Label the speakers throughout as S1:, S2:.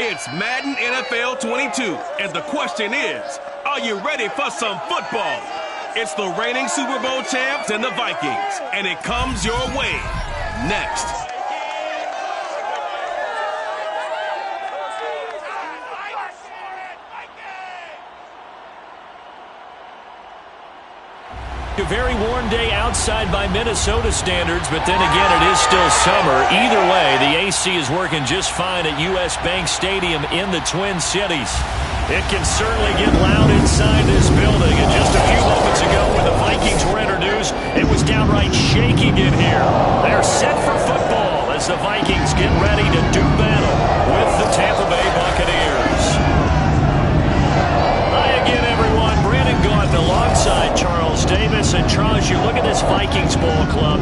S1: It's Madden NFL 22, and the question is, are you ready for some football? It's the reigning Super Bowl champs and the Vikings, and it comes your way next.
S2: A very warm day outside by Minnesota standards, but then again, it is still summer. Either way, the AC is working just fine at U.S. Bank Stadium in the Twin Cities. It can certainly get loud inside this building. And just a few moments ago when the Vikings were introduced, it was downright shaking in here. They're set for football as the Vikings get ready to do battle with the Tampa Bay Buccaneers. Hi again, everyone. Brandon Gaudin alongside Charles Davis. And Charles, you look at this Vikings ball club.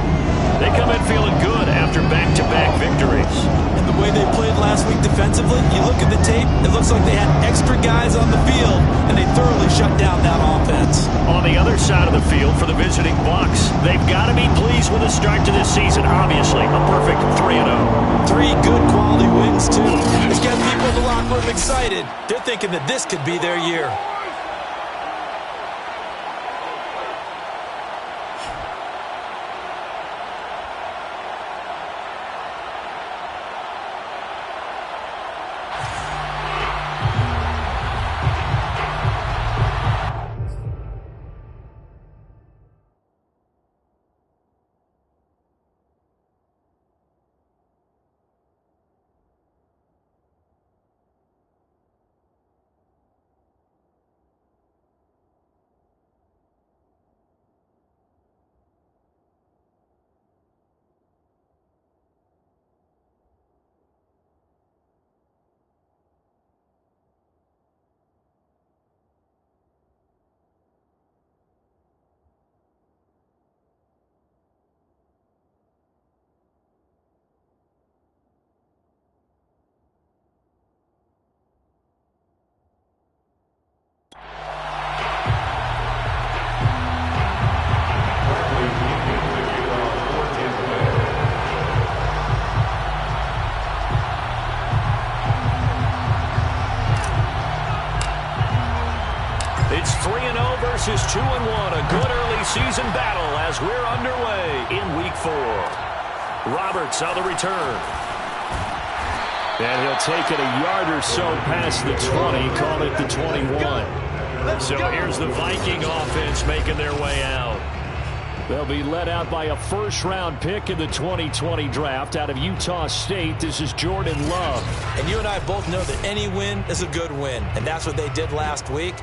S2: They come in feeling good after back-to-back victories.
S3: And the way they played last week defensively, you look at the tape, it looks like they had extra guys on the field, and they thoroughly shut down that offense.
S2: On the other side of the field for the visiting Bucs, they've got to be pleased with the start to this season. Obviously, a perfect 3-0.
S3: 3 good quality wins, too. It's got people in the locker room excited. They're thinking that this could be their year.
S2: It's 3-0 versus 2-1. A good early season battle as we're underway in Week 4. Roberts on the return. And he'll take it a yard or so past the 20, call it the 21. So here's the Viking offense making their way out. They'll be led out by a first-round pick in the 2020 draft out of Utah State. This is Jordan Love.
S3: And you and I both know that any win is a good win, and that's what they did last week.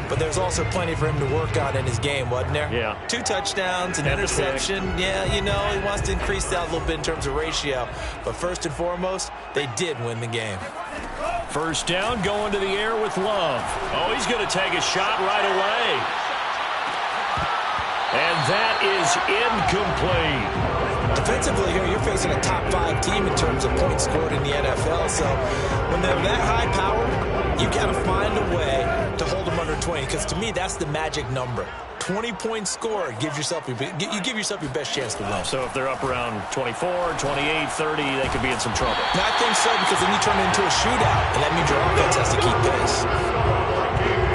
S3: But there's also plenty for him to work on in his game, wasn't there?
S2: Yeah.
S3: 2 touchdowns, an interception. Yeah, you know, he wants to increase that a little bit in terms of ratio. But first and foremost, they did win the game.
S2: First down, going to the air with Love. Oh, he's going to take a shot right away. And that is incomplete.
S3: Defensively here, you're facing a top 5 team in terms of points scored in the NFL. So when they're that high power, you got to find a way to hold them under 20. Because to me, that's the magic number. 20 points scored gives yourself you give yourself your best chance to win.
S2: So if they're up around 24, 28, 30, they could be in some trouble.
S3: And I think so, because then you turn it into a shootout, and that means your offense has to keep pace.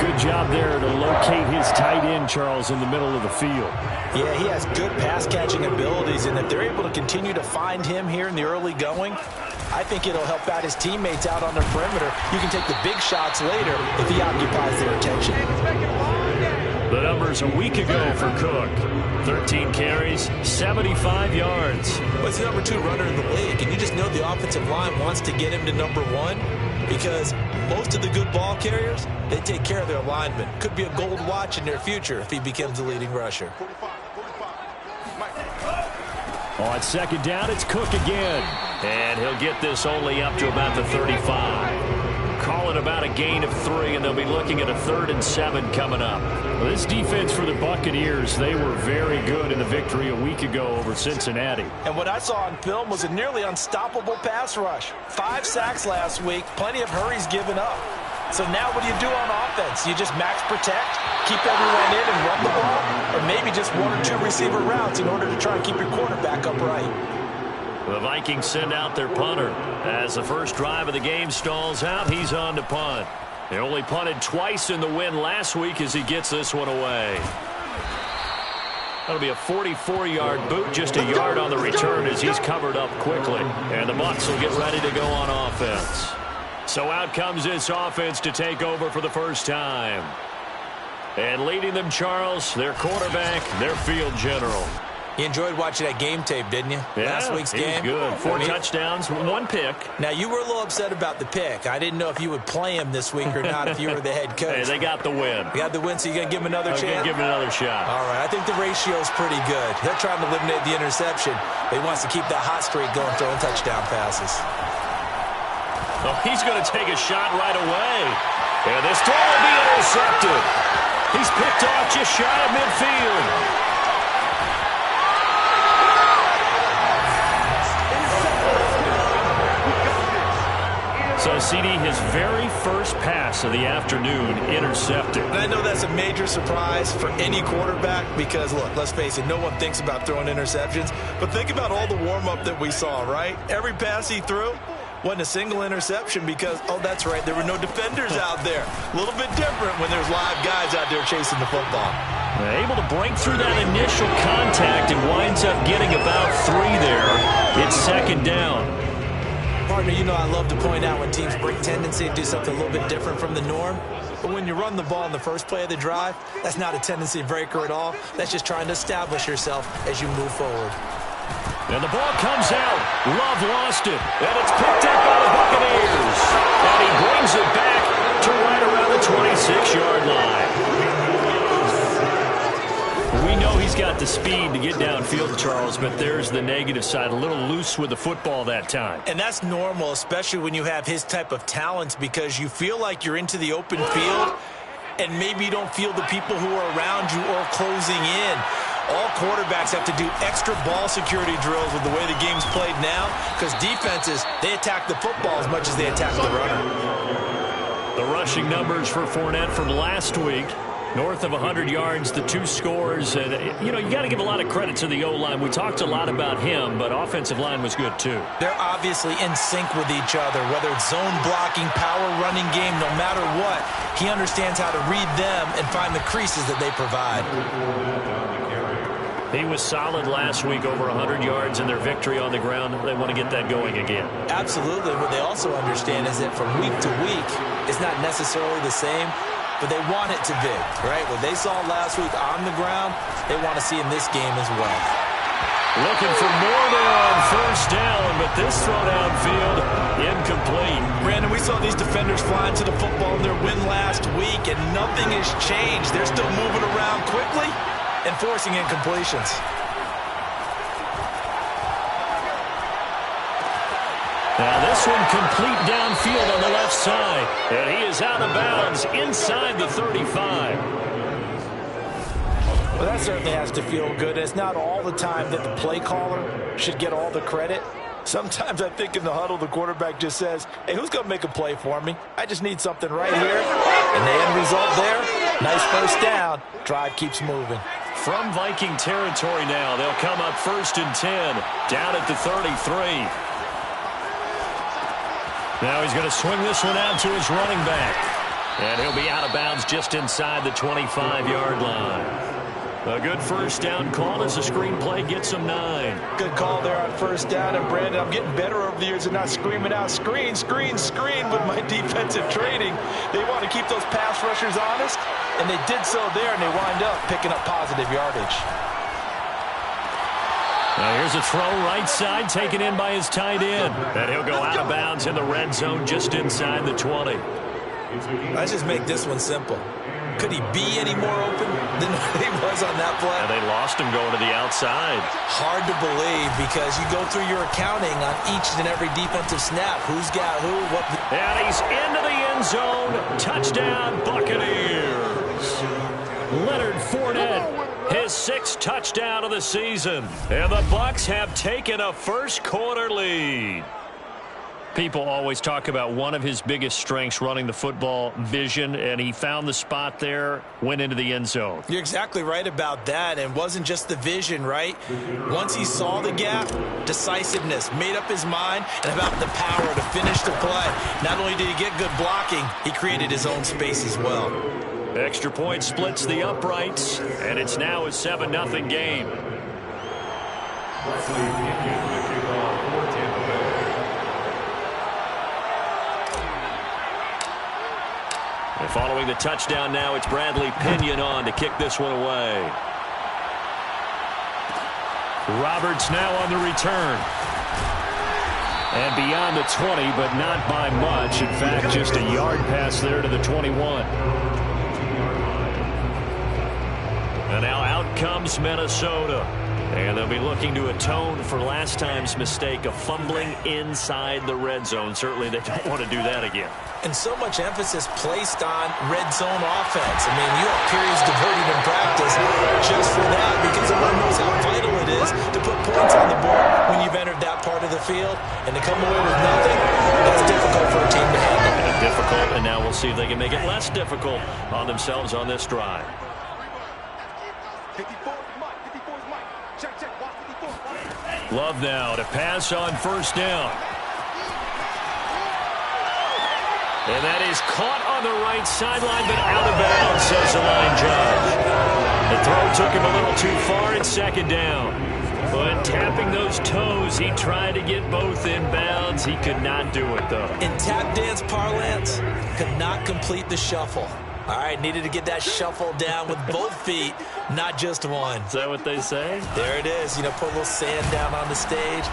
S2: Good job there to locate his tight end, Charles, in the middle of the field.
S3: Yeah, he has good pass-catching abilities, and if they're able to continue to find him here in the early going, I think it'll help out his teammates out on the perimeter. You can take the big shots later if he occupies their attention.
S2: The numbers a week ago for Cook. 13 carries, 75 yards.
S3: Well, he's the number 2 runner in the league, and you just know the offensive line wants to get him to number 1 because most of the good ball carriers, they take care of their linemen. Could be a gold watch in their future if he becomes the leading rusher.
S2: On second down, it's Cook again. And he'll get this only up to about the 35. Call it about a gain of 3, and they'll be looking at a 3rd and 7 coming up. Well, this defense for the Buccaneers, they were very good in the victory a week ago over Cincinnati.
S3: And what I saw on film was a nearly unstoppable pass rush. 5 sacks last week, plenty of hurries given up. So now what do you do on offense? You just max protect, keep everyone in and run the ball, or maybe just 1 or 2 receiver routes in order to try and keep your quarterback upright.
S2: The Vikings send out their punter. As the first drive of the game stalls out, he's on to punt. They only punted twice in the win last week as he gets this one away. That'll be a 44-yard boot, just a yard on the return as he's covered up quickly. And the Bucs will get ready to go on offense. So out comes this offense to take over for the first time. And leading them, Charles, their quarterback, their field general.
S3: You enjoyed watching that game tape, didn't you?
S2: Yeah,
S3: Last week's game.
S2: Good. 4 touchdowns, 1 pick.
S3: Now, you were a little upset about the pick. I didn't know if you would play him this week or not if you were the head coach.
S2: Hey, they got the win.
S3: You got the win, so you're going to give him another chance?
S2: I'm going to give him another shot.
S3: All right. I think the ratio's pretty good. They're trying to eliminate the interception, but he wants to keep that hot streak going, throwing touchdown passes.
S2: Oh, he's going to take a shot right away. And this throw will be intercepted. He's picked off just shy of midfield. So, CD, his very first pass of the afternoon intercepted.
S3: And I know that's a major surprise for any quarterback because, look, let's face it, no one thinks about throwing interceptions. But think about all the warm-up that we saw, right? Every pass he threw wasn't a single interception because, oh, that's right, there were no defenders out there. A little bit different when there's live guys out there chasing the football.
S2: Able to break through that initial contact and winds up getting about 3 there. It's second down.
S3: Partner, you know I love to point out when teams bring tendency to do something a little bit different from the norm. But when you run the ball in the first play of the drive, that's not a tendency breaker at all. That's just trying to establish yourself as you move forward.
S2: And the ball comes out. Love lost it. And it's picked up by the Buccaneers. And he brings it back to right around the 26-yard line. We know he's got the speed to get downfield, Charles, but there's the negative side. A little loose with the football that time.
S3: And that's normal, especially when you have his type of talents, because you feel like you're into the open field and maybe you don't feel the people who are around you or closing in. All quarterbacks have to do extra ball security drills with the way the game's played now because defenses, they attack the football as much as they attack the runner.
S2: The rushing numbers for Fournette from last week. North of 100 yards, the 2 scores. And, you know, you got to give a lot of credit to the O-line. We talked a lot about him, but offensive line was good, too.
S3: They're obviously in sync with each other, whether it's zone blocking, power running game, no matter what. He understands how to read them and find the creases that they provide.
S2: He was solid last week, over 100 yards in their victory on the ground. They want to get that going again. Absolutely.
S3: What they also understand is that from week to week, it's not necessarily the same, but they want it to be, right? What they saw last week on the ground, they want to see in this game as well.
S2: Looking for more there on first down, but this throw downfield, incomplete.
S3: Brandon, we saw these defenders flying to the football in their win last week, and nothing has changed. They're still moving around quickly and forcing incompletions.
S2: Now this one complete downfield on the left side. And he is out of bounds inside the 35.
S3: Well, that certainly has to feel good. It's not all the time that the play caller should get all the credit. Sometimes I think in the huddle, the quarterback just says, hey, who's going to make a play for me? I just need something right here. And the end result there, nice first down. Drive keeps moving.
S2: From Viking territory now, they'll come up 1st and 10, down at the 33. Now he's going to swing this one out to his running back. And he'll be out of bounds just inside the 25-yard line. A good first down call as the screen play gets him 9.
S3: Good call there on first down. And, Brandon, I'm getting better over the years and not screaming out, screen, screen, screen with my defensive training. They want to keep those pass rushers honest, and they did so there, and they wind up picking up positive yardage.
S2: Now here's a throw right side taken in by his tight end. And he'll go out of bounds in the red zone just inside the 20.
S3: Let's just make this one simple. Could he be any more open than he was on that play?
S2: And they lost him going to the outside.
S3: Hard to believe because you go through your accounting on each and every defensive snap. Who's got who, what.
S2: And he's into the end zone. Touchdown, Buccaneers. Leonard Fournette, his 6th touchdown of the season. And the Bucs have taken a first quarter lead. People always talk about one of his biggest strengths running the football, vision, and he found the spot there, went into the end zone.
S3: You're exactly right about that, and it wasn't just the vision, right? Once he saw the gap, decisiveness, made up his mind, and about the power to finish the play. Not only did he get good blocking, he created his own space as well.
S2: Extra point splits the uprights, and it's now a 7-0 game. And following the touchdown now, it's Bradley Pinion on to kick this one away. Roberts now on the return. And beyond the 20, but not by much. In fact, just a yard pass there to the 21. And now out comes Minnesota. And they'll be looking to atone for last time's mistake of fumbling inside the red zone. Certainly they don't want to do that again.
S3: And so much emphasis placed on red zone offense. I mean, you have periods devoted in practice just for that because everyone knows how vital it is to put points on the board when you've entered that part of the field. And to come away with nothing, that's difficult for a team to handle.
S2: Difficult, and now we'll see if they can make it less difficult on themselves on this drive. Love now to pass on first down. And that is caught on the right sideline, but out of bounds, says the line judge. The throw took him a little too far at second down. But tapping those toes, he tried to get both in bounds. He could not do it, though.
S3: In tap dance parlance, could not complete the shuffle. All right, needed to get that shuffle down with both feet, not just one.
S2: Is that what they say?
S3: There it is. You know, put a little sand down on the stage.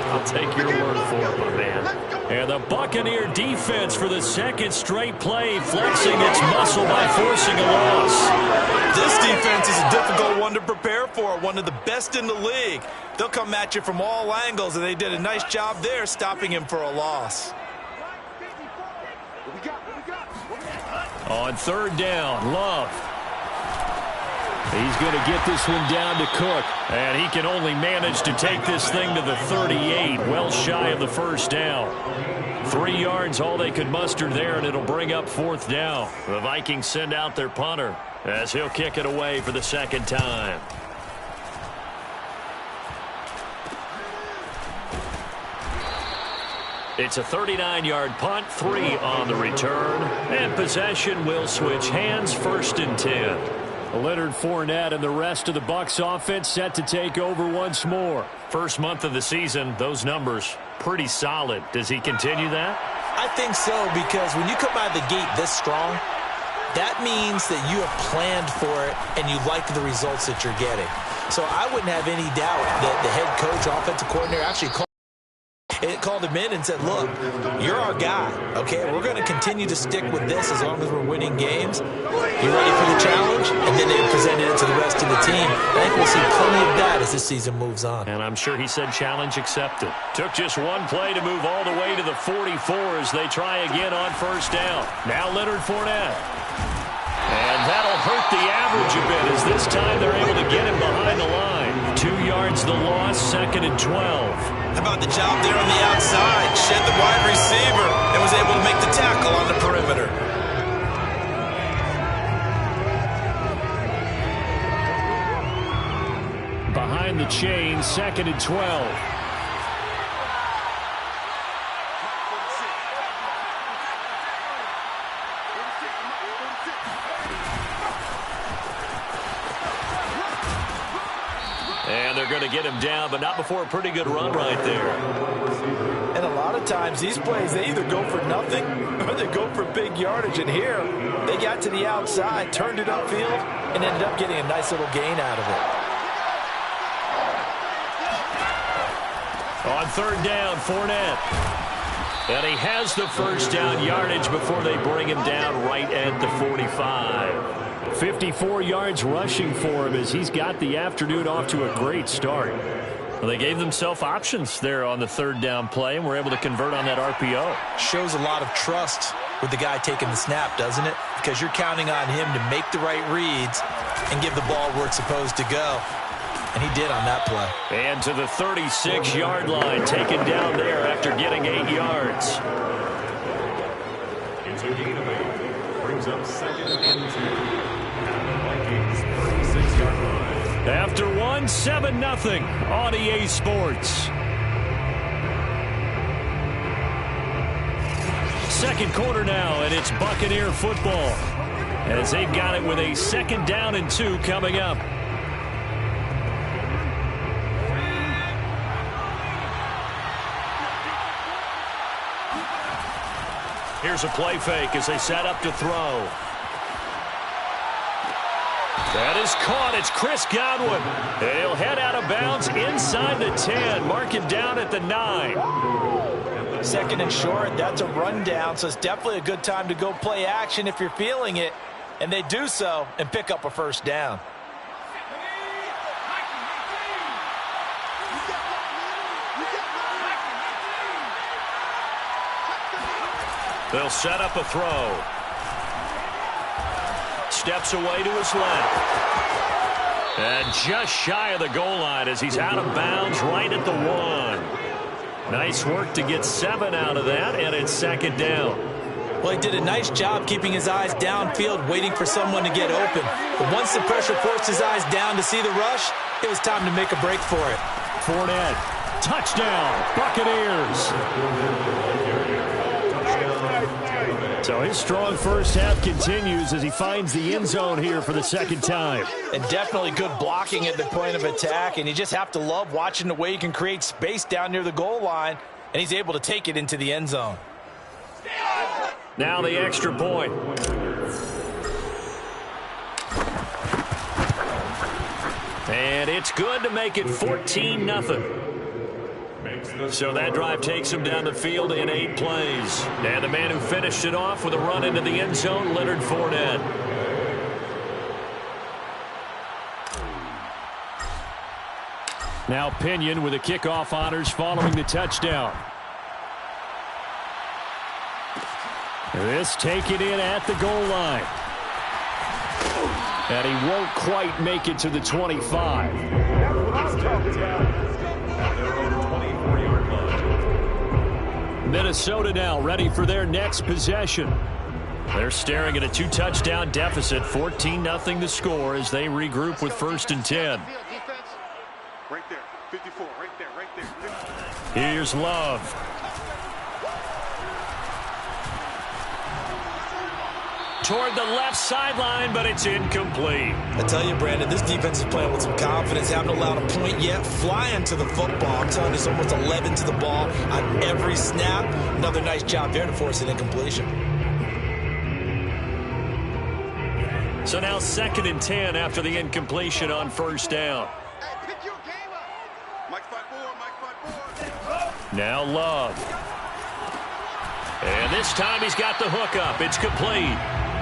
S2: I'll take your word for it, my man. And the Buccaneer defense for the second straight play, flexing its muscle by forcing a loss.
S3: This defense is a difficult one to prepare for, one of the best in the league. They'll come at you from all angles, and they did a nice job there stopping him for a loss.
S2: On third down, Love. He's going to get this one down to Cook. And he can only manage to take this thing to the 38, well shy of the first down. 3 yards, all they could muster there, and it'll bring up fourth down. The Vikings send out their punter as he'll kick it away for the second time. It's a 39-yard punt, 3 on the return, and possession will switch hands, 1st and 10. Leonard Fournette and the rest of the Bucs offense set to take over once more. First month of the season, those numbers pretty solid. Does he continue that?
S3: I think so, because when you come out of the gate this strong, that means that you have planned for it and you like the results that you're getting. So I wouldn't have any doubt that the head coach, offensive coordinator actually called him in and said, look, you're our guy, okay? We're going to continue to stick with this as long as we're winning games. You ready for the challenge? And then they presented it to the rest of the team. I think we'll see plenty of that as this season moves on.
S2: And I'm sure he said challenge accepted. Took just one play to move all the way to the 44 as they try again on first down. Now Leonard Fournette. And that'll hurt the average a bit as this time they're able to get him behind the line. 2 yards the loss, 2nd and 12.
S3: How about the job there on the outside? Shed the wide receiver and was able to make the tackle on the perimeter.
S2: Behind the chain, 2nd and 12. And they're going to get him down, but not before a pretty good run right there.
S3: And a lot of times these plays, they either go for nothing or they go for big yardage. And here, they got to the outside, turned it upfield, and ended up getting a nice little gain out of it.
S2: On third down, Fournette. And he has the first down yardage before they bring him down right at the 45. 54 yards rushing for him as he's got the afternoon off to a great start. Well, they gave themselves options there on the third down play and were able to convert on that RPO.
S3: Shows a lot of trust with the guy taking the snap, doesn't it? Because you're counting on him to make the right reads and give the ball where it's supposed to go. And he did on that play.
S2: And to the 36-yard line, taken down there after getting 8 yards.
S4: It's a gain of 8. Brings up 2nd and 2. And the Vikings 36-yard line.
S2: After 1, 7-0 on EA Sports. Second quarter now, and it's Buccaneer football, as they've got it with a 2nd down and 2 coming up. Here's a play fake as they set up to throw. That is caught. It's Chris Godwin. He'll head out of bounds inside the 10. Mark him down at the 9.
S3: 2nd and short, that's a rundown, so it's definitely a good time to go play action if you're feeling it. And they do so and pick up a 1st down.
S2: They'll set up a throw. Steps away to his left. And just shy of the goal line as he's out of bounds right at the 1. Nice work to get 7 out of that, and it's 2nd down.
S3: Well, he did a nice job keeping his eyes downfield, waiting for someone to get open. But once the pressure forced his eyes down to see the rush, it was time to make a break for it.
S2: Fournette, touchdown, Buccaneers. So his strong first half continues as he finds the end zone here for the 2nd time.
S3: And definitely good blocking at the point of attack, and you just have to love watching the way he can create space down near the goal line, and he's able to take it into the end zone.
S2: Now the extra point. And it's good to make it 14-0. So that drive takes him down the field in 8 plays. And the man who finished it off with a run into the end zone, Leonard Fournette. Now Pinion with the kickoff honors following the touchdown. This taken in at the goal line. And he won't quite make it to the 25. Minnesota now ready for their next possession. They're staring at a 2-touchdown deficit, 14-0 the score as they regroup with 1st and 10.
S5: Right there, 54, right there, right there. 54.
S2: Here's Love. Toward the left sideline, but it's incomplete.
S3: I tell you, Brandon, this defense is playing with some confidence. Haven't allowed a point yet. Flying to the football. I'm telling you, it's almost 11 to the ball on every snap. Another nice job there to force an incompletion.
S2: So now 2nd and 10 after the incompletion on 1st down.
S5: Hey, pick your game up. Mike 5-4, Mike 5-4.
S2: Now Love. And this time he's got the hook up. It's complete.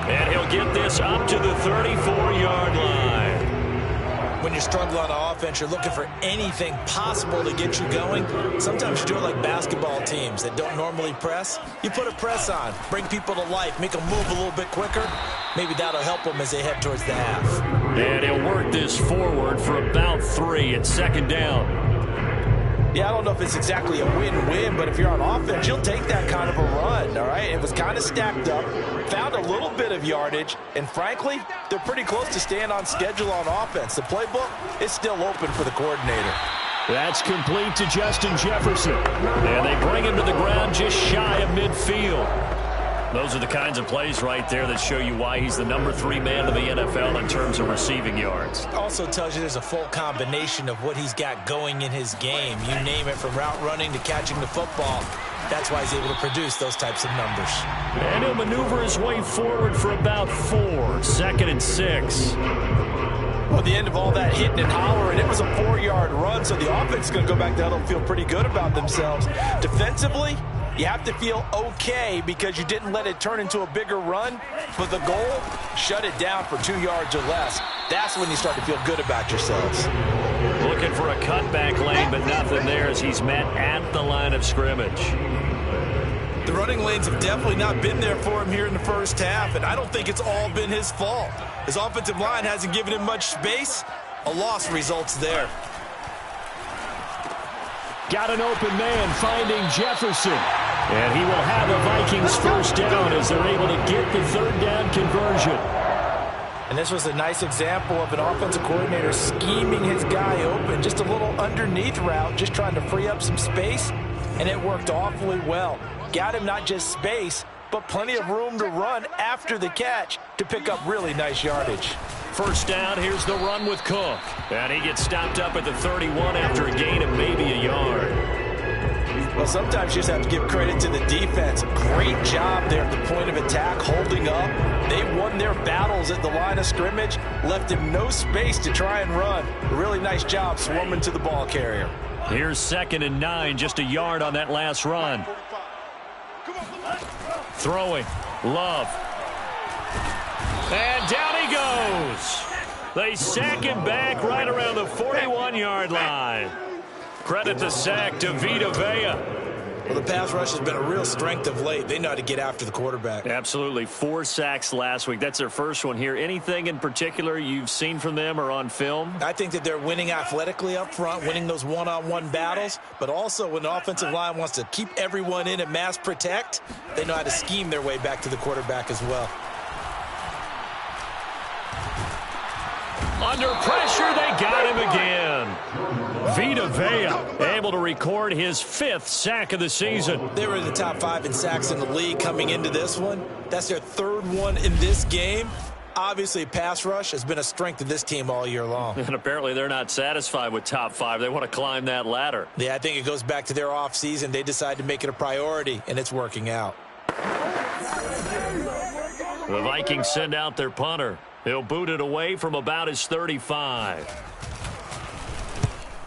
S2: And he'll get this up to the 34-yard line.
S3: When you're struggling on offense, you're looking for anything possible to get you going. Sometimes you do it like basketball teams that don't normally press. You put a press on, bring people to life, make them move a little bit quicker. Maybe that'll help them as they head towards the half.
S2: And he'll work this forward for about 3 at 2nd down.
S3: Yeah, I don't know if it's exactly a win-win, but if you're on offense, you'll take that kind of a run, all right? It was kind of stacked up, found a little bit of yardage, and frankly, they're pretty close to staying on schedule on offense. The playbook is still open for the coordinator.
S2: That's complete to Justin Jefferson. And they bring him to the ground just shy of midfield. Those are the kinds of plays right there that show you why he's the number 3 man in the NFL in terms of receiving yards.
S3: Also tells you there's a full combination of what he's got going in his game. You name it, from route running to catching the football. That's why he's able to produce those types of numbers.
S2: And he'll maneuver his way forward for about 4, 2nd and 6.
S3: Well, at the end of all that hitting and hollering, it was a 4-yard run, so the offense is going to go back down and feel pretty good about themselves. Defensively, you have to feel okay because you didn't let it turn into a bigger run, but the goal, shut it down for 2 yards or less. That's when you start to feel good about yourselves.
S2: Looking for a cutback lane, but nothing there as he's met at the line of scrimmage.
S3: The running lanes have definitely not been there for him here in the first half, and I don't think it's all been his fault. His offensive line hasn't given him much space, A loss results there.
S2: Got an open man finding Jefferson. And he will have the Vikings first down as they're able to get the third down conversion.
S3: And this was a nice example of an offensive coordinator scheming his guy open. Just a little underneath route, just trying to free up some space. And it worked awfully well. Got him not just space, but plenty of room to run after the catch to pick up really nice yardage.
S2: First down, here's the run with Cook. And he gets stopped up at the 31 after a gain of maybe a yard.
S3: Well, sometimes you just have to give credit to the defense. Great job there at the point of attack, holding up. They won their battles at the line of scrimmage, left him no space to try and run. Really nice job swarming to the ball carrier.
S2: Here's 2nd and 9, just a yard on that last run. Throwing, Love. And down he goes. They sack him back right around the 41-yard line. Credit the sack to Vita Vea.
S3: Well, the pass rush has been a real strength of late. They know how to get after the quarterback.
S2: Absolutely. 4 sacks last week. That's their first one here. Anything in particular you've seen from them or on film?
S3: I think that they're winning athletically up front, winning those one-on-one battles, but also when the offensive line wants to keep everyone in and mass protect, they know how to scheme their way back to the quarterback as well.
S2: Under pressure, they got him again. Vita Vea able to record his 5th sack of the season.
S3: They were in the top 5 in sacks in the league coming into this one. That's their 3rd one in this game. Obviously, pass rush has been a strength of this team all year long.
S2: And apparently they're not satisfied with top 5. They want to climb that ladder.
S3: Yeah, I think it goes back to their offseason. They decided to make it a priority, and it's working out.
S2: The Vikings send out their punter. He'll boot it away from about his 35.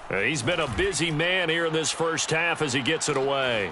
S2: He's been a busy man here in this first half as he gets it away.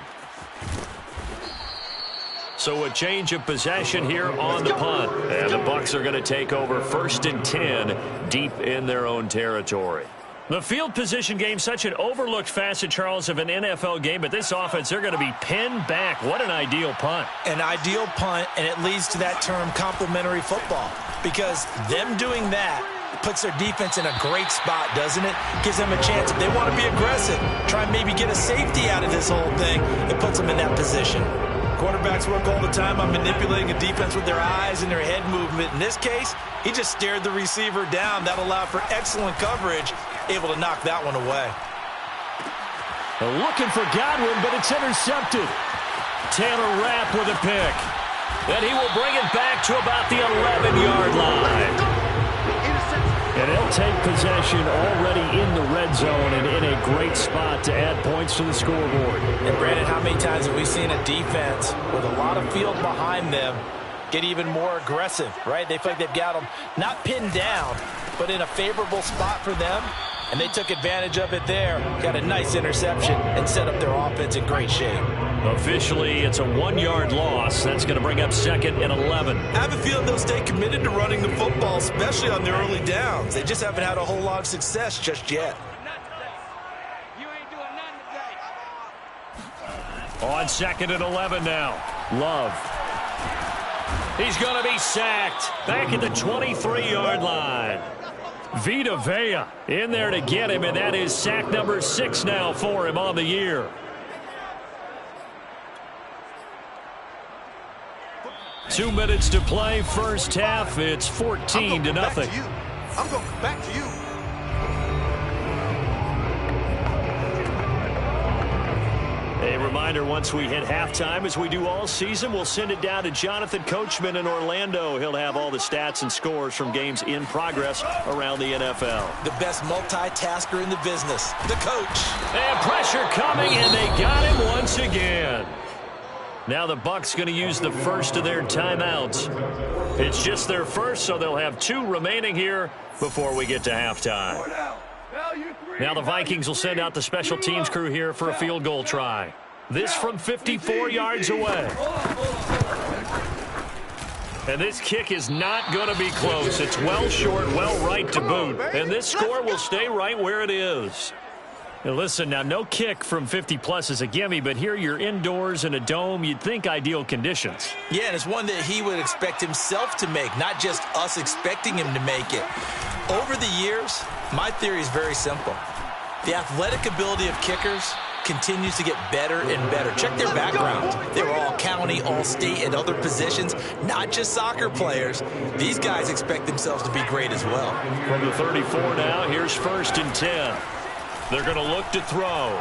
S2: So a change of possession here on the punt. And the Bucs are going to take over 1st and 10 deep in their own territory. The field position game, such an overlooked facet, Charles, of an NFL game. But this offense, they're going to be pinned back. What an ideal punt. An
S3: ideal punt, and it leads to that term complementary football. Because them doing that puts their defense in a great spot, doesn't it? Gives them a chance. If they want to be aggressive, try and maybe get a safety out of this whole thing, it puts them in that position. Quarterbacks work all the time on manipulating a defense with their eyes and their head movement. In this case, he just stared the receiver down. That allowed for excellent coverage, able to knock that one away.
S2: Looking for Godwin, but it's intercepted. Taylor Rapp with a pick. And he will bring it back to about the 11-yard line. And he'll take possession already in the red zone and in a great spot to add points to the scoreboard.
S3: And Brandon, how many times have we seen a defense with a lot of field behind them get even more aggressive, right? They feel like they've got them not pinned down, but in a favorable spot for them. And they took advantage of it there. Got a nice interception and set up their offense in great shape.
S2: Officially, it's a 1-yard loss. That's going to bring up 2nd and 11.
S3: I have a feeling they'll stay committed to running the football, especially on their early downs. They just haven't had a whole lot of success just yet.
S2: On 2nd and 11 now. Love. He's going to be sacked. Back at the 23-yard line. Vita Vea in there to get him, and that is sack number 6 now for him on the year. 2 minutes to play, first half. It's 14-0.
S5: I'm going back to you.
S2: A reminder, once we hit halftime, as we do all season, we'll send it down to Jonathan Coachman in Orlando. He'll have all the stats and scores from games in progress around the NFL.
S3: The best multitasker in the business, the coach.
S2: And pressure coming, and they got him once again. Now the Bucs going to use the first of their timeouts. It's just their first, so they'll have 2 remaining here before we get to halftime. Now the Vikings will send out the special teams crew here for a field goal try. This from 54 yards away. And this kick is not going to be close. It's well short, well right to boot. And this score will stay right where it is. Now listen, now no kick from 50-plus is a gimme, but here you're indoors in a dome. You'd think ideal conditions.
S3: Yeah, and it's one that he would expect himself to make, not just us expecting him to make it. Over the years, my theory is very simple. The athletic ability of kickers continues to get better and better. Check their backgrounds. They were all county, all state, and other positions, not just soccer players. These guys expect themselves to be great as well.
S2: From the 34 now, here's 1st and 10. They're going to look to throw.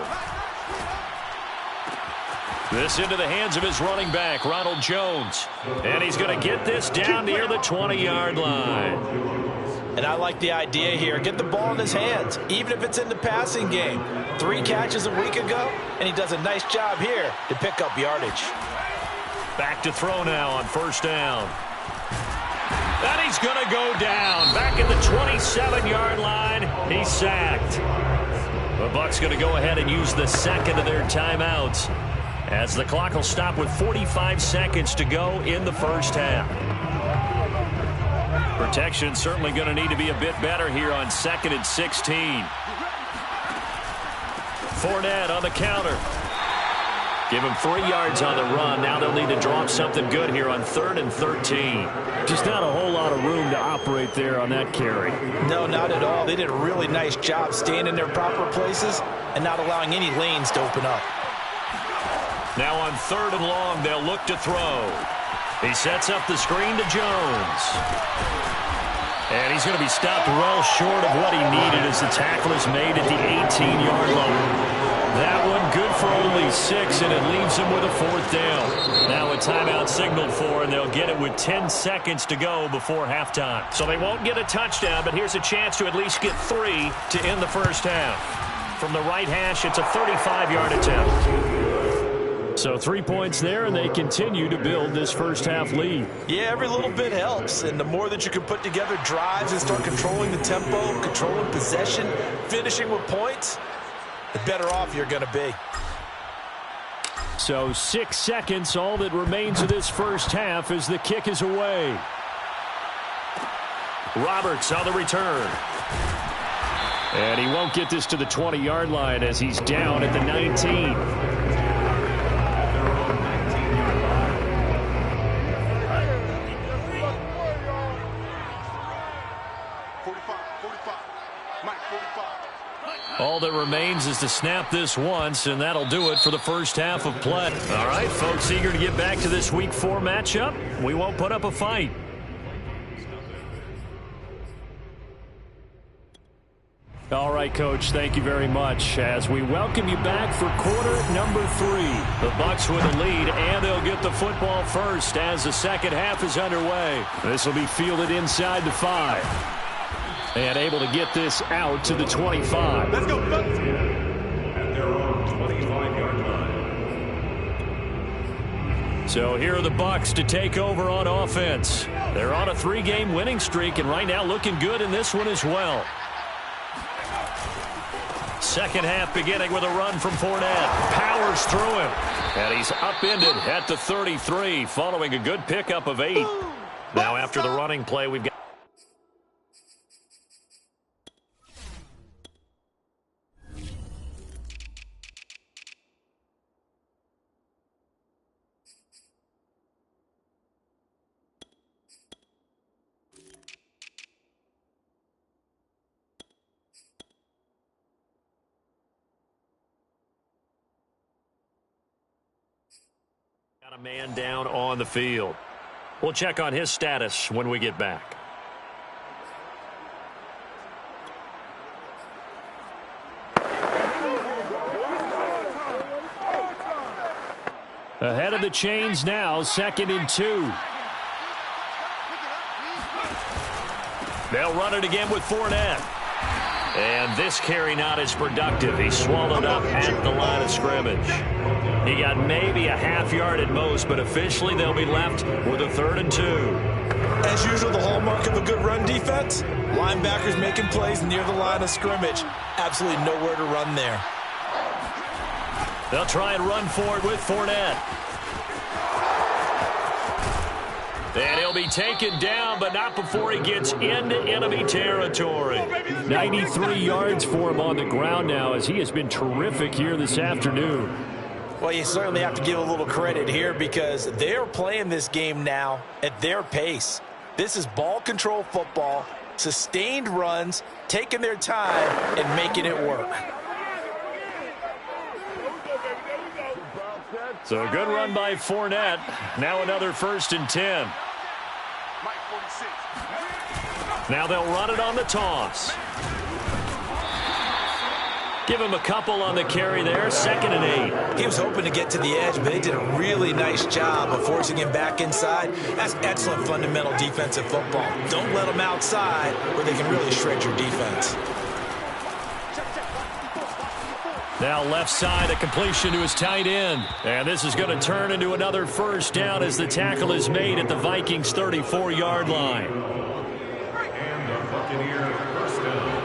S2: This into the hands of his running back, Ronald Jones. And he's going to get this down near the 20-yard line.
S3: And I like the idea here. Get the ball in his hands, even if it's in the passing game. 3 catches a week ago, and he does a nice job here to pick up yardage.
S2: Back to throw now on 1st down. And he's going to go down. Back at the 27-yard line. He's sacked. The Bucs going to go ahead and use the second of their timeouts, as the clock will stop with 45 seconds to go in the first half. Protection certainly going to need to be a bit better here on 2nd and 16. Fournette on the counter. Give him 3 yards on the run. Now they'll need to drop something good here on 3rd and 13.
S6: Just not a whole lot of room to operate there on that carry.
S3: No, not at all. They did a really nice job staying in their proper places and not allowing any lanes to open up.
S2: Now on 3rd and long, they'll look to throw. He sets up the screen to Jones. And he's going to be stopped well short of what he needed as the tackle is made at the 18-yard line. That one good for only 6, and it leaves him with a 4th down. Now a timeout signaled for, and they'll get it with 10 seconds to go before halftime. So they won't get a touchdown, but here's a chance to at least get 3 to end the first half. From the right hash, it's a 35-yard attempt. So 3 points there, and they continue to build this first half lead.
S3: Yeah, every little bit helps, and the more that you can put together drives and start controlling the tempo, controlling possession, finishing with points, the better off you're going to be.
S6: So 6 seconds, all that remains of this first half as the kick is away.
S2: Roberts on the return.
S6: And he won't get this to the 20-yard line as he's down at the 19.
S2: All that remains is to snap this once, and that'll do it for the first half of play. All right, folks, eager to get back to this Week 4 matchup. We won't put up a fight.
S6: All right, Coach, thank you very much. As we welcome you back for quarter number 3.
S2: The Bucs with a lead, and they'll get the football first as the second half is underway.
S6: This will be fielded inside the 5. And able to get this out to the 25.
S4: Let's go. At their own 25-yard line.
S2: So here are the Bucs to take over on offense. They're on a 3-game winning streak, and right now looking good in this one as well. Second half beginning with a run from Fournette. Powers through him. And he's upended at the 33 following a good pickup of 8. Now after the running play, we've got a man down on the field. We'll check on his status when we get back.
S6: Ahead of the chains now, 2nd and 2.
S2: They'll run it again with Fournette. And this carry not as productive. He swallowed up at the line of scrimmage. He got maybe a half yard at most, but officially they'll be left with a 3rd and 2.
S3: As usual, the hallmark of a good run defense, linebackers making plays near the line of scrimmage. Absolutely nowhere to run there.
S2: They'll try and run for it with Fournette. And he'll be taken down, but not before he gets into enemy territory.
S6: 93 yards for him on the ground now, as he has been terrific here this afternoon.
S3: Well, you certainly have to give a little credit here because they're playing this game now at their pace. This is ball control football, Sustained runs, taking their time, and making it work.
S2: So a good run by Fournette. Now another 1st and 10. Now they'll run it on the toss. Give him a couple on the carry there. 2nd and 8.
S3: He was hoping to get to the edge, but they did a really nice job of forcing him back inside. That's excellent fundamental defensive football. Don't let them outside where they can really shred your defense.
S2: Now left side, a completion to his tight end. And this is going to turn into another 1st down as the tackle is made at the Vikings' 34-yard line.
S4: And the Buccaneer 1st down.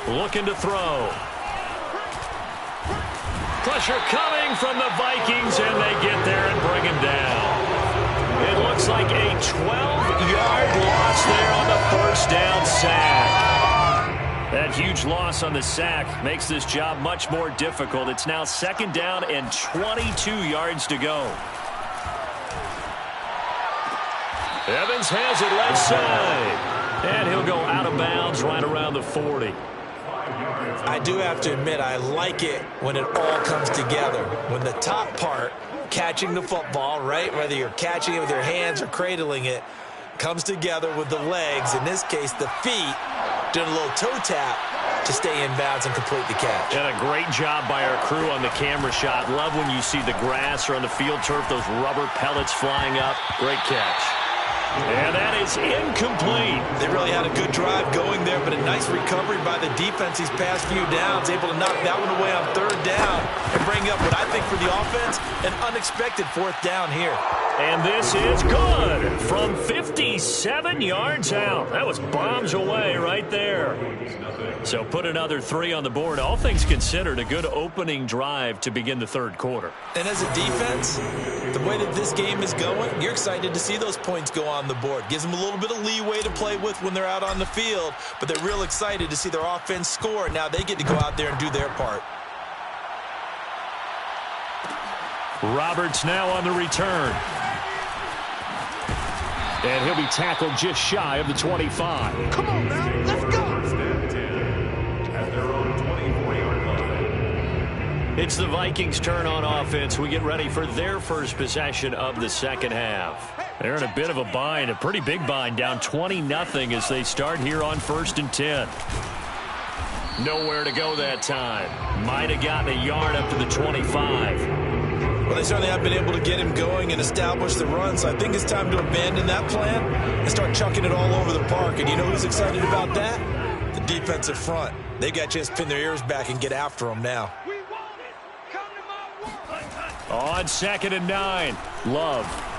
S2: Looking to throw. Pressure coming from the Vikings, and they get there and bring him down. It looks like a 12-yard loss there on the 1st down sack. That huge loss on the sack makes this job much more difficult. It's now 2nd down and 22 yards to go. Evans has it left side. And he'll go out of bounds right around the 40.
S3: I do have to admit, I like it when it all comes together. When the top part, catching the football, right, whether you're catching it with your hands or cradling it, comes together with the legs, in this case the feet, doing a little toe tap to stay in bounds and complete the catch.
S2: And a great job by our crew on the camera shot. Love when you see the grass or on the field turf, those rubber pellets flying up. Great catch. And that is incomplete.
S3: They really had a good drive going there, but a nice recovery by the defense these past few downs, able to knock that one away on 3rd down and bring up what I think for the offense, an unexpected 4th down here.
S2: And this is good from 57 yards out. That was bombs away right there. So put another 3 on the board. All things considered, a good opening drive to begin the 3rd quarter.
S3: And as a defense, the way that this game is going, you're excited to see those points go on the board. Gives them a little bit of leeway to play with when they're out on the field, but they're real excited to see their offense score. Now they get to go out there and do their part.
S2: Roberts now on the return. And he'll be tackled just shy of the 25.
S5: Come on now, let's go.
S4: At their own 24-yard line.
S2: It's the Vikings' turn on offense. We get ready for their first possession of the 2nd half. They're in a bit of a bind, a pretty big bind, down 20-0 as they start here on 1st and 10. Nowhere to go that time. Might have gotten a yard up to the 25.
S3: Well, they certainly have been able to get him going and establish the run, so I think it's time to abandon that plan and start chucking it all over the park. And you know who's excited about that? The defensive front. They got a chance to pin their ears back and get after him now.
S2: On 2nd and 9, Love.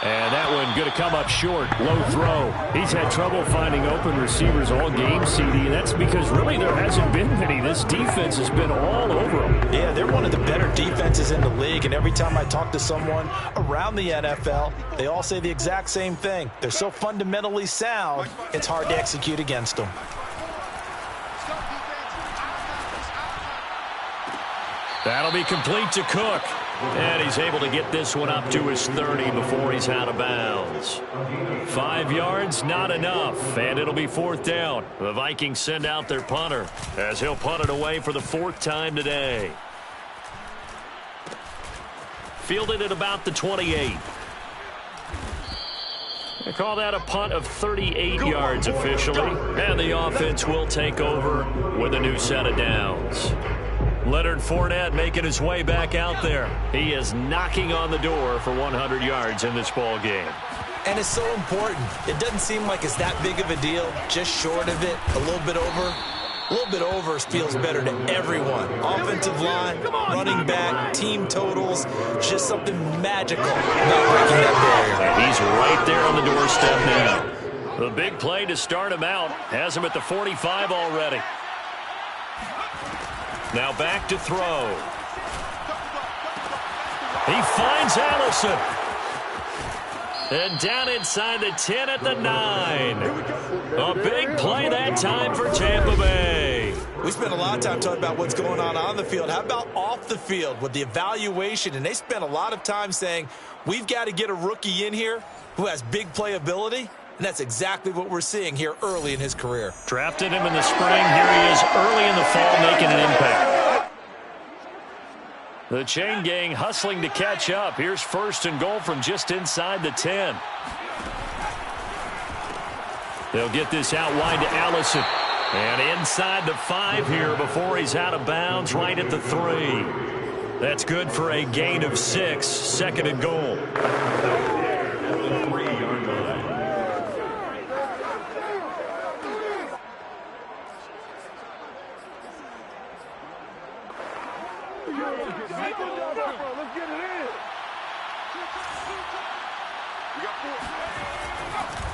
S2: And that one going to come up short. Low throw. He's had trouble finding open receivers all game, CD. And that's because really there hasn't been many. This defense has been all over them.
S3: Yeah, they're one of the better defenses in the league. And every time I talk to someone around the NFL, they all say the exact same thing. They're so fundamentally sound, it's hard to execute against them.
S2: That'll be complete to Cook. And he's able to get this one up to his 30 before he's out of bounds. 5 yards, not enough. And it'll be 4th down. The Vikings send out their punter as he'll punt it away for the 4th time today. Fielded at about the 28. They call that a punt of 38 yards officially. And the offense will take over with a new set of downs. Leonard Fournette making his way back out there. He is knocking on the door for 100 yards in this ball game.
S3: And it's so important. It doesn't seem like it's that big of a deal. Just short of it, a little bit over. A little bit over feels better to everyone. Offensive line, running back, team totals, just something magical about breaking that barrier.
S2: He's right there on the doorstep now. The big play to start him out has him at the 45 already. Now back to throw. He finds Allison. And down inside the 10 at the 9. A big play that time for Tampa Bay.
S3: We spent a lot of time talking about what's going on the field. How about off the field with the evaluation? And they spent a lot of time saying, we've got to get a rookie in here who has big playability. And that's exactly what we're seeing here early in his career.
S2: Drafted him in the spring. Here he is early in the fall making an impact. The chain gang hustling to catch up. Here's first and goal from just inside the 10. They'll get this out wide to Allison. And inside the 5 here before he's out of bounds right at the 3. That's good for a gain of 6. Second and goal.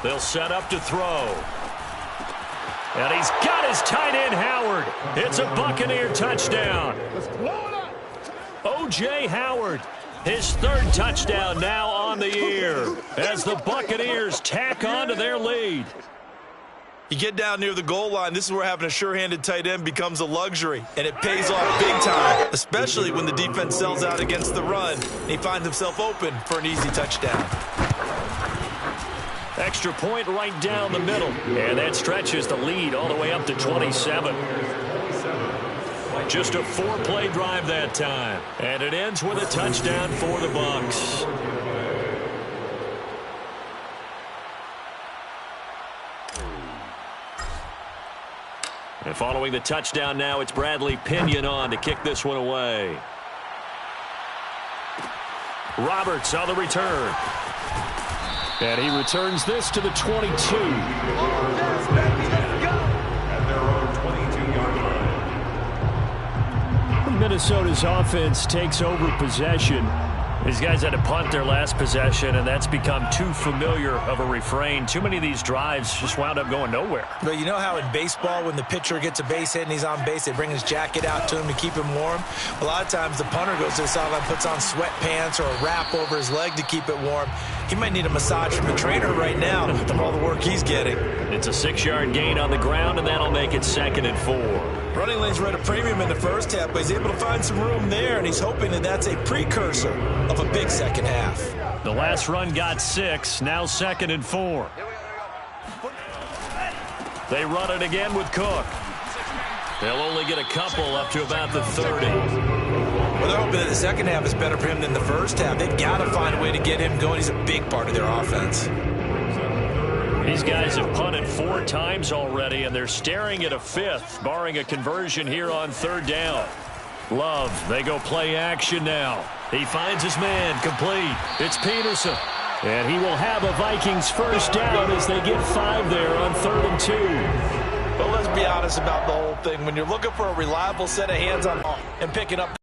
S2: They'll set up to throw. And he's got his tight end, Howard. It's a Buccaneer touchdown. O.J. Howard, his 3rd touchdown now on the year as the Buccaneers tack on to their lead.
S3: You get down near the goal line, this is where having a sure-handed tight end becomes a luxury, and it pays off big time, especially when the defense sells out against the run, and he finds himself open for an easy touchdown.
S2: Extra point right down the middle, and that stretches the lead all the way up to 27. Just a 4-play drive that time, and it ends with a touchdown for the Bucs. And following the touchdown now, it's Bradley Pinion on to kick this one away. Roberts on the return. And he returns this to the 22.
S4: At their own 22-yard line.
S6: Minnesota's offense takes over possession.
S2: These guys had to punt their last possession, and that's become too familiar of a refrain. Too many of these drives just wound up going nowhere.
S3: But you know how in baseball, when the pitcher gets a base hit and he's on base, they bring his jacket out to him to keep him warm? A lot of times the punter goes to the sideline, puts on sweatpants or a wrap over his leg to keep it warm. He might need a massage from the trainer right now from all the work he's getting.
S2: It's a 6-yard gain on the ground, and that'll make it 2nd and 4.
S3: Running lanes were at a premium in the first half, but he's able to find some room there, and he's hoping that that's a precursor of a big second half.
S2: The last run got 6, now 2nd and 4. They run it again with Cook. They'll only get a couple up to about the 30.
S3: Well, they're hoping that the second half is better for him than the first half. They've got to find a way to get him going. He's a big part of their offense.
S2: These guys have punted 4 times already, and they're staring at a 5th, barring a conversion here on 3rd down. Love, they go play action now. He finds his man, complete. It's Peterson. And he will have a Vikings first down as they get 5 there on 3rd and 2.
S3: Well, let's be honest about the whole thing. When you're looking for a reliable set of hands on and picking up.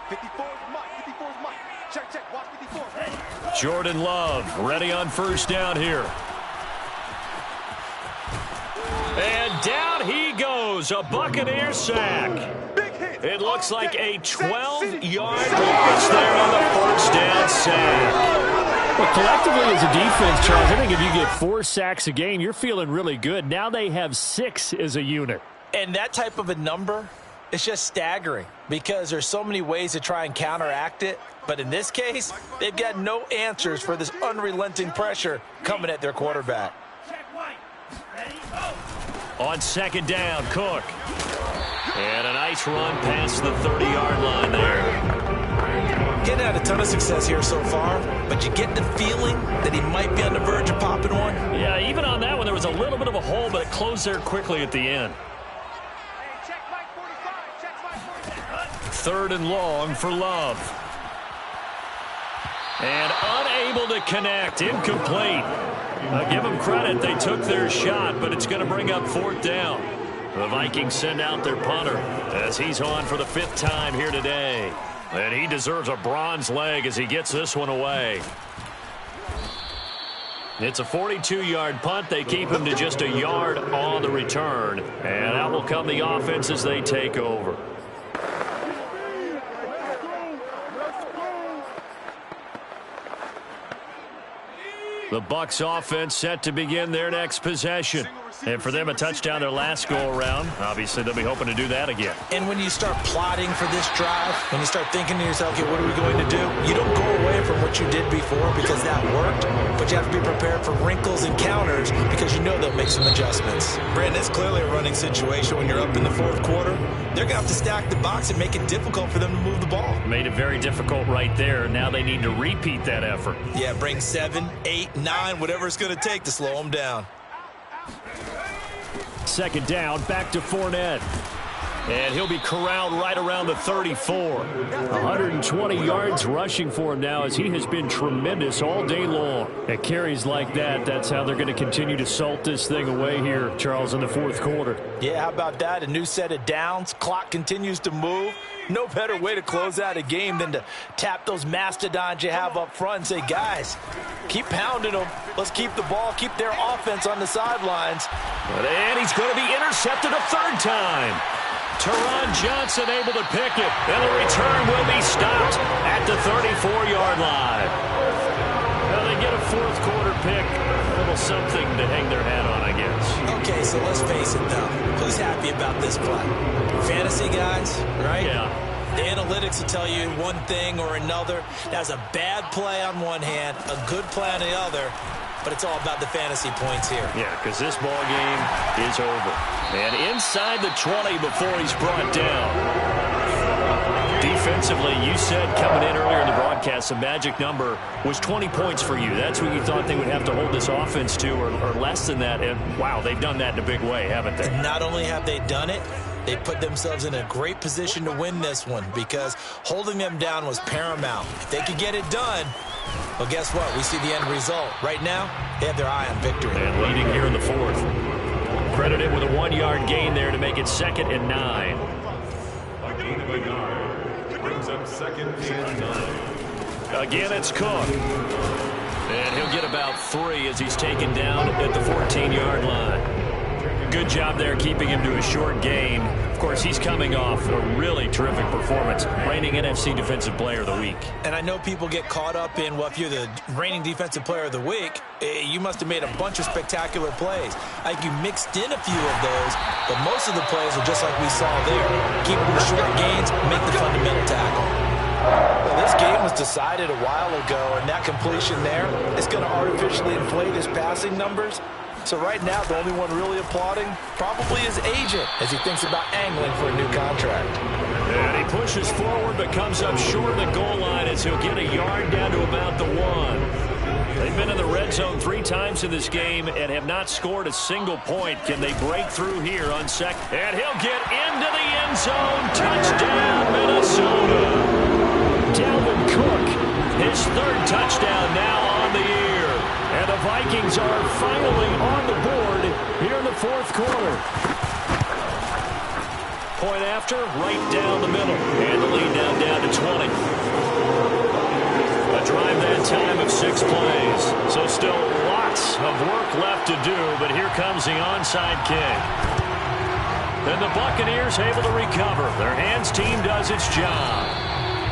S5: 54 is Mike. 54 is Mike. Check, check. Watch 54.
S2: Jordan Love ready on first down here. And down he goes. A Buccaneer sack. It looks like a 12-yard loss there on the first down sack.
S6: Well, collectively as a defense, Charles, I think if you get 4 sacks a game, you're feeling really good. Now they have 6 as a unit.
S3: And that type of a number, it's just staggering because there's so many ways to try and counteract it. But in this case, they've got no answers for this unrelenting pressure coming at their quarterback.
S2: On 2nd down, Cook. And a nice run past the 30-yard line there.
S3: Getting had a ton of success here so far, but you get the feeling that he might be on the verge of popping one.
S2: Yeah, even on that one, there was a little bit of a hole, but it closed there quickly at the end. 3rd and long for Love. And unable to connect, incomplete. I'll give them credit, they took their shot, but it's going to bring up 4th down. The Vikings send out their punter as he's on for the 5th time here today. And he deserves a bronze leg as he gets this one away. It's a 42-yard punt. They keep him to just a yard on the return. And out will come the offense as they take over. The Bucs offense set to begin their next possession. And for them, a touchdown their last go-around. Obviously, they'll be hoping to do that again.
S3: And when you start plotting for this drive, when you start thinking to yourself, okay, what are we going to do? You don't go away from what you did before because that worked, but you have to be prepared for wrinkles and counters because you know they'll make some adjustments. Brandon, it's clearly a running situation when you're up in the fourth quarter. They're going to have to stack the box and make it difficult for them to move the ball.
S2: Made it very difficult right there. Now they need to repeat that effort.
S3: Yeah, bring 7, 8, 9, whatever it's going to take to slow them down.
S6: Second down, back to Fournette.
S2: And he'll be corralled right around the 34.
S6: 120 yards rushing for him now as he has been tremendous all day long. At carries like that, that's how they're going to continue to salt this thing away here, Charles, in the fourth quarter.
S3: Yeah, how about that? A new set of downs. Clock continues to move. No better way to close out a game than to tap those mastodons you have up front and say, guys, keep pounding them. Let's keep the ball, keep their offense on the sidelines.
S2: And he's going to be intercepted a third time. Teron Johnson able to pick it, and the return will be stopped at the 34-yard line. Well, they get a fourth quarter pick, a little something to hang their hat on, I guess.
S3: Okay, so let's face it, though. Who's happy about this play? Fantasy guys, right?
S2: Yeah.
S3: The analytics will tell you one thing or another. That's a bad play on one hand, a good play on the other. But it's all about the fantasy points here.
S2: Yeah, because this ball game is over. And inside the 20 before he's brought down. Defensively, you said coming in earlier in the broadcast, the magic number was 20 points for you. That's what you thought they would have to hold this offense to, or less than that. And, wow, they've done that in a big way, haven't they?
S3: Not only have they done it, they put themselves in a great position to win this one because holding them down was paramount. If they could get it done, well, guess what? We see the end result. Right now, they have their eye on victory.
S2: And leading here in the fourth. Credited with a 1-yard gain there to make it 2nd and 9.
S4: A gain of a yard brings up 2nd and 9.
S2: Again, it's Cook. And he'll get about 3 as he's taken down at the 14-yard line. Good job there keeping him to a short gain. Of course, he's coming off a really terrific performance. Reigning NFC Defensive Player of the Week.
S3: And I know people get caught up in, well, if you're the reigning Defensive Player of the Week, you must have made a bunch of spectacular plays. I think you mixed in a few of those, but most of the plays are just like we saw there. Keep them to short gains, make the fundamental tackle. Well, this game was decided a while ago, and that completion there is going to artificially inflate his passing numbers. So right now, the only one really applauding probably his agent as he thinks about angling for a new contract.
S2: And he pushes forward but comes up short of the goal line as he'll get a yard down to about the 1. They've been in the red zone 3 times in this game and have not scored a single point. Can they break through here on second? And he'll get into the end zone. Touchdown, Minnesota. Dalvin Cook, his 3rd touchdown now on the year. And the Vikings are finally on the board here in the fourth quarter. Point after, right down the middle. And the lead now down to 20. A drive that time of 6 plays. So still lots of work left to do, but here comes the onside kick. And the Buccaneers able to recover. Their hands team does its job.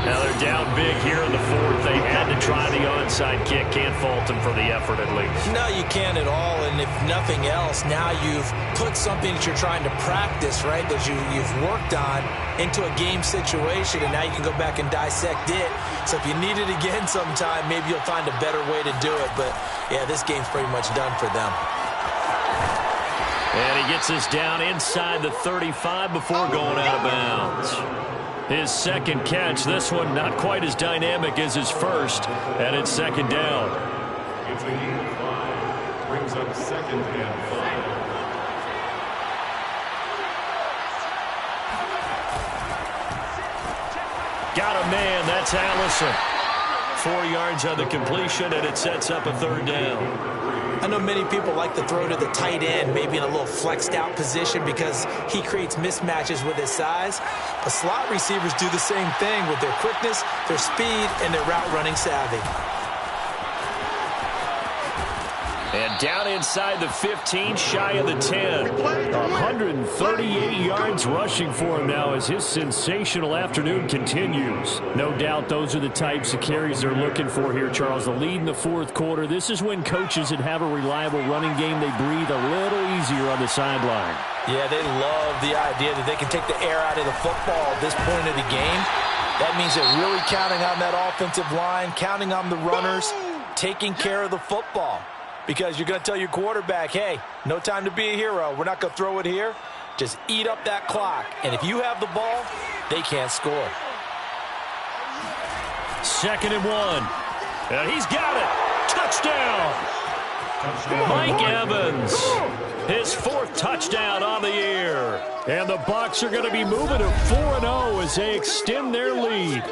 S2: Now they're down big here in the fourth. They had to try the onside kick. Can't fault them for the effort at least.
S3: No, you can't at all. And if nothing else, now you've put something that you're trying to practice, right, that you've worked on into a game situation, and now you can go back and dissect it. So if you need it again sometime, maybe you'll find a better way to do it. But, yeah, this game's pretty much done for them.
S2: And he gets us down inside the 35 before going out of bounds. His 2nd catch, this one not quite as dynamic as his first, and it's 2nd down.
S4: It's a gain of 5. Brings up 2nd and 5.
S2: Got a man, that's Allison. 4 yards on the completion, and it sets up a 3rd down.
S3: I know many people like to throw to the tight end, maybe in a little flexed out position because he creates mismatches with his size. But slot receivers do the same thing with their quickness, their speed, and their route running savvy.
S2: And down inside the 15, shy of the 10.
S6: 138 yards rushing for him now as his sensational afternoon continues. No doubt those are the types of carries they're looking for here, Charles. The lead in the fourth quarter. This is when coaches that have a reliable running game, they breathe a little easier on the sideline.
S3: Yeah, they love the idea that they can take the air out of the football at this point of the game. That means they're really counting on that offensive line, counting on the runners, taking care of the football. Because you're going to tell your quarterback, hey, no time to be a hero. We're not going to throw it here. Just eat up that clock. And if you have the ball, they can't score.
S2: 2nd and 1. And he's got it. Touchdown. Mike Evans. His 4th touchdown on the year. And the Bucs are going to be moving to 4-0 as they extend their lead.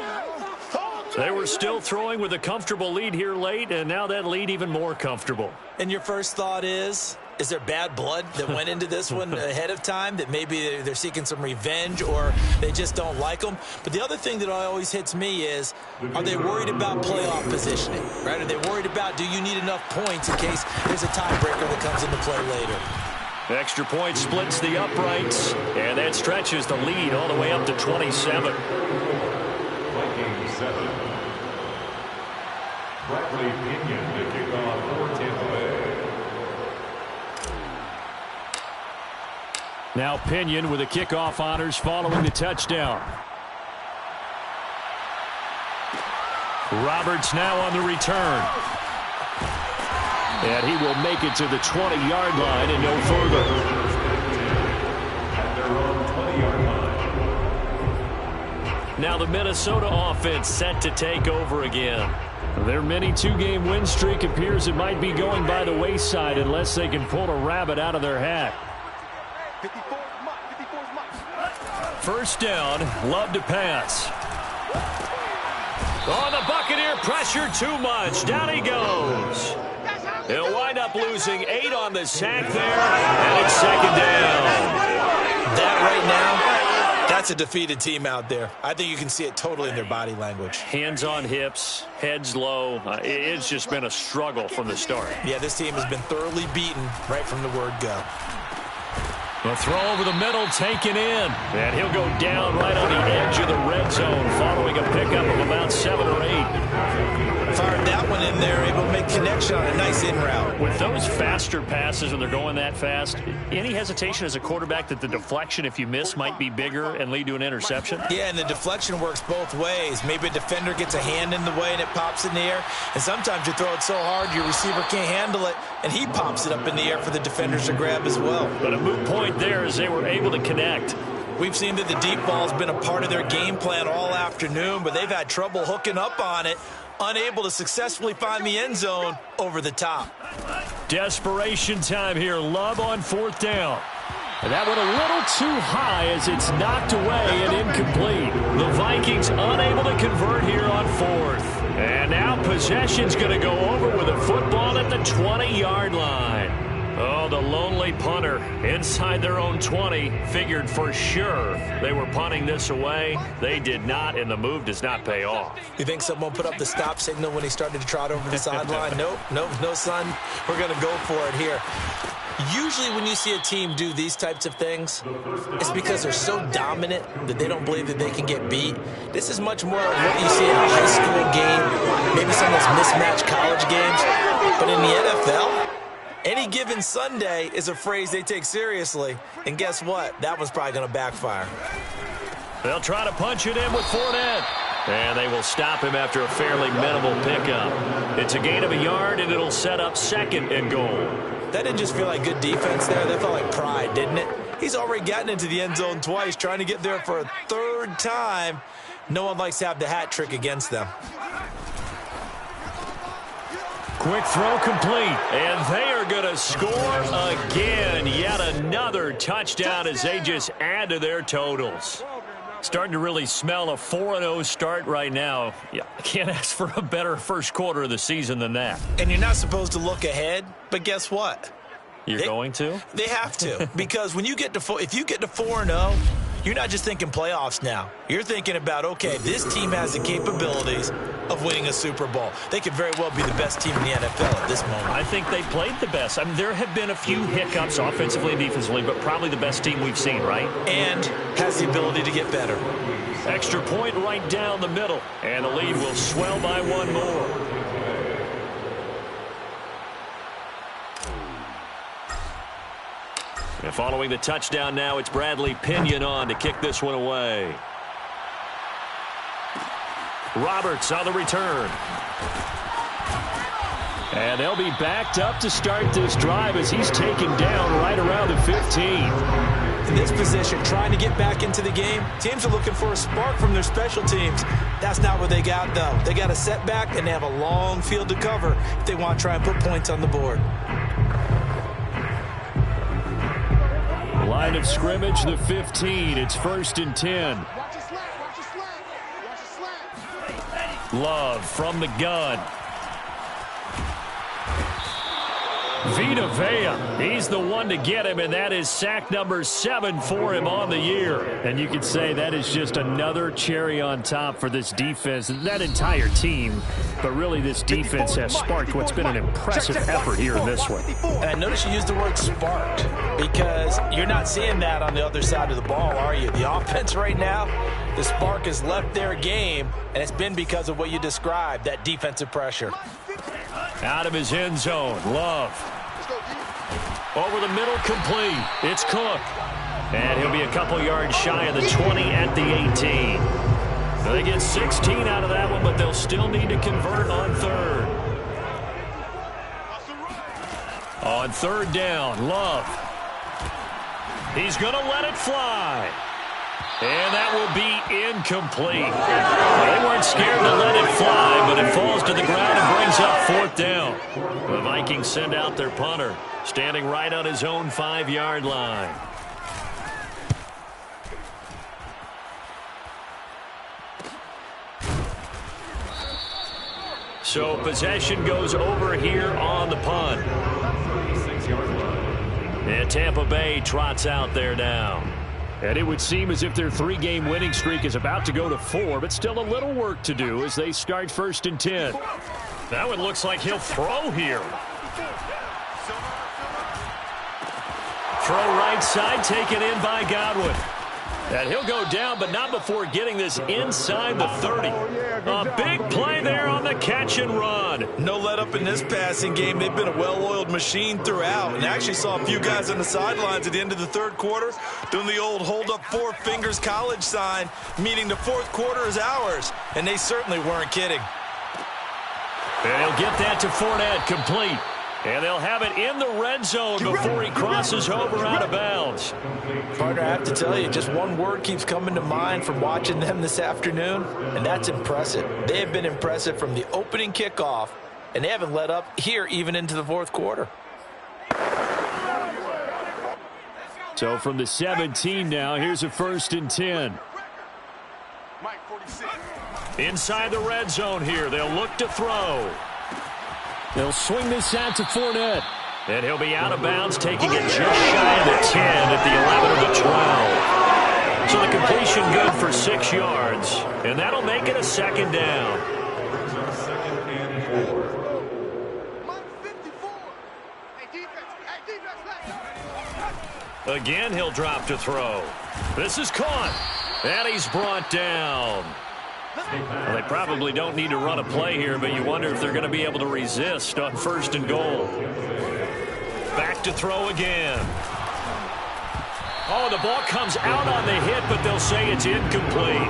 S2: They were still throwing with a comfortable lead here late, and now that lead even more comfortable.
S3: And your first thought is there bad blood that went into this one ahead of time, that maybe they're seeking some revenge or they just don't like them? But the other thing that always hits me is, are they worried about playoff positioning? Right? Are they worried about, do you need enough points in case there's a tiebreaker that comes into play later?
S2: Extra point splits the uprights, and that stretches the lead all the way up to 27.
S4: Vikings 7. Bradley Pinion to kick off for Tampa Bay.
S6: Now Pinion with the kickoff honors following the touchdown. Roberts now on the return. And he will make it to the 20-yard line and no further.
S4: At their own 20-yard line.
S2: Now the Minnesota offense set to take over again.
S6: Their mini 2-game win streak appears it might be going by the wayside unless they can pull a rabbit out of their hat.
S5: 54 is mine.
S2: First down, Love to pass. Oh, the Buccaneer pressure too much. Down he goes. He'll wind up losing 8 on the sack there, and it's 2nd down.
S3: That right now, that's a defeated team out there. I think you can see it totally in their body language.
S2: Hands on hips, heads low. It's just been a struggle from the start.
S3: Yeah, this team has been thoroughly beaten right from the word go.
S2: The throw over the middle taken in. And he'll go down right on the edge of the red zone following a pickup of about 7 or 8.
S3: Fired that one in there, able to make connection on a nice in route.
S2: With those faster passes when they're going that fast, any hesitation as a quarterback that the deflection, if you miss, might be bigger and lead to an interception?
S3: Yeah, and the deflection works both ways. Maybe a defender gets a hand in the way and it pops in the air. And sometimes you throw it so hard your receiver can't handle it, and he pops it up in the air for the defenders to grab as well.
S2: But a moot point there as they were able to connect.
S3: We've seen that the deep ball has been a part of their game plan all afternoon, but they've had trouble hooking up on it, unable to successfully find the end zone over the top.
S2: Desperation time here. Love on 4th down. And that one a little too high as it's knocked away and incomplete. The Vikings unable to convert here on 4th. And now possession's going to go over with a football at the 20-yard line. Oh, the lonely punter inside their own 20 figured for sure they were punting this away. They did not, and the move does not pay off.
S3: You think someone put up the stop signal when he started to trot over the sideline? Nope, no, son. We're going to go for it here. Usually when you see a team do these types of things, it's because they're so dominant that they don't believe that they can get beat. This is much more of what you see in a high school game, maybe some of those mismatched college games. But in the NFL, any given Sunday is a phrase they take seriously. And guess what? That one's probably going to backfire.
S2: They'll try to punch it in with Fournette. And they will stop him after a fairly minimal pickup. It's a gain of a yard, and it'll set up 2nd and goal.
S3: That didn't just feel like good defense there. That felt like pride, didn't it? He's already gotten into the end zone twice, trying to get there for a 3rd time. No one likes to have the hat trick against them.
S2: Quick throw complete, and they are going to score again. Yet another touchdown as they just add to their totals. Starting to really smell a 4-0 start right now. Yeah, I can't ask for a better first quarter of the season than that.
S3: And you're not supposed to look ahead, but guess what?
S2: You're going to?
S3: They have to, because when you get to if you get to 4-0, you're not just thinking playoffs now. You're thinking about, okay, this team has the capabilities of winning a Super Bowl. They could very well be the best team in the NFL at this moment.
S2: I think they played the best. I mean, there have been a few hiccups offensively and defensively, but probably the best team we've seen, right?
S3: And has the ability to get better.
S2: Extra point right down the middle, and the lead will swell by one more. And following the touchdown now, it's Bradley Pinion on to kick this one away. Roberts on the return. And they'll be backed up to start this drive as he's taken down right around the 15.
S3: In this position, trying to get back into the game, teams are looking for a spark from their special teams. That's not what they got, though. They got a setback, and they have a long field to cover if they want to try and put points on the board.
S6: Line of scrimmage, the 15. It's 1st and 10. Love from the gun. Vita Vea, he's the one to get him, and that is sack number 7 for him on the year. And you could say that is just another cherry on top for this defense, that entire team. But really, this defense has sparked what's been an impressive effort here in this one.
S3: And I notice you used the word sparked because you're not seeing that on the other side of the ball, are you? The offense right now, the spark has left their game, and it's been because of what you described, that defensive pressure.
S6: Out of his end zone, Love. Over the middle, complete. It's Cook.
S2: And he'll be a couple yards shy of the 20 at the 18. They get 16 out of that one, but they'll still need to convert on third. On third down, Love. He's going to let it fly. And that will be incomplete. They weren't scared to let it fly, but it falls to the ground and brings up 4th down. The Vikings send out their punter, standing right on his own 5-yard line. So possession goes over here on the punt. And Tampa Bay trots out there now.
S6: And it would seem as if their 3-game winning streak is about to go to 4, but still a little work to do as they start 1st and 10.
S2: That one looks like he'll throw here. Throw right side, taken in by Godwin. And he'll go down, but not before getting this inside the 30. A big play there on the catch and run.
S3: No let up in this passing game. They've been a well-oiled machine throughout. And I actually saw a few guys on the sidelines at the end of the 3rd quarter doing the old hold up 4 fingers college sign, meaning the 4th quarter is ours. And they certainly weren't kidding.
S2: And he'll get that to Fournette, complete. And they'll have it in the red zone before he crosses over out of bounds.
S3: Partner, I have to tell you, just one word keeps coming to mind from watching them this afternoon, and that's impressive. They have been impressive from the opening kickoff, and they haven't let up here even into the 4th quarter.
S6: So from the 17 now, here's a 1st and 10.
S2: Inside the red zone here, they'll look to throw.
S6: They'll swing this out to Fournette.
S2: And he'll be out of bounds, taking it just shy of the 10 at the 11 or the 12. So the completion good for 6 yards. And that'll make it a 2nd down. Again, he'll drop to throw. This is caught. And he's brought down. Well, they probably don't need to run a play here, but you wonder if they're going to be able to resist on 1st and goal. Back to throw again. Oh, the ball comes out on the hit, but they'll say it's incomplete.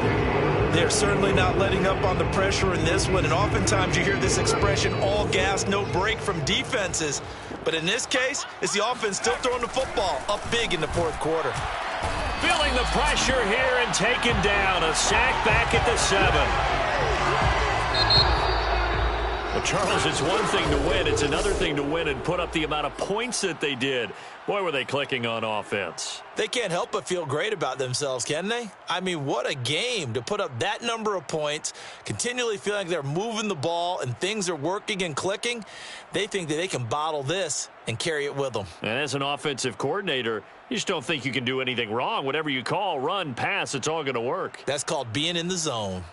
S3: They're certainly not letting up on the pressure in this one, and oftentimes you hear this expression, all gas, no break from defenses. But in this case, it's the offense still throwing the football up big in the 4th quarter.
S2: Feeling the pressure here and taken down. A sack back at the 7. The Charles, it's one thing to win. It's another thing to win and put up the amount of points that they did. Boy, were they clicking on offense.
S3: They can't help but feel great about themselves, can they? I mean, what a game to put up that number of points, continually feeling like they're moving the ball and things are working and clicking. They think that they can bottle this and carry it with them.
S2: And as an offensive coordinator, you just don't think you can do anything wrong. Whatever you call, run, pass, it's all going to work.
S3: That's called being in the zone.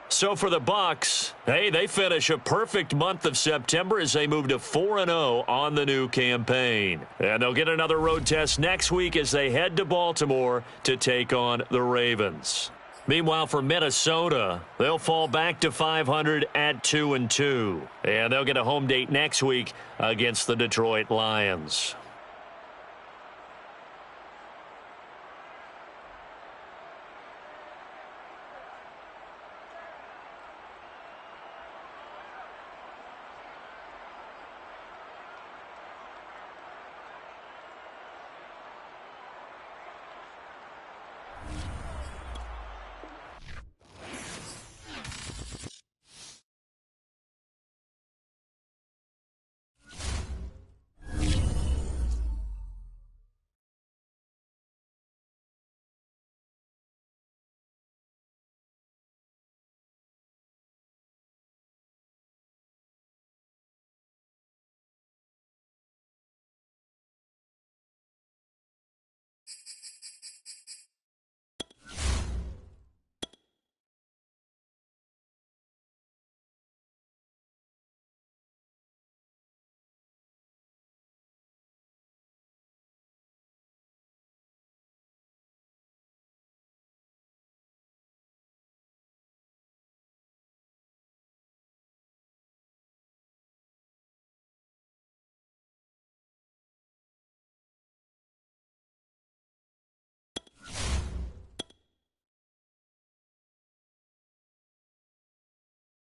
S2: So for the Bucs, hey, they finish a perfect month of September as they move to 4-0 on the new campaign. And they'll get another road test next week as they head to Baltimore to take on the Ravens. Meanwhile, for Minnesota, they'll fall back to 500 at 2-2. And they'll get a home date next week against the Detroit Lions.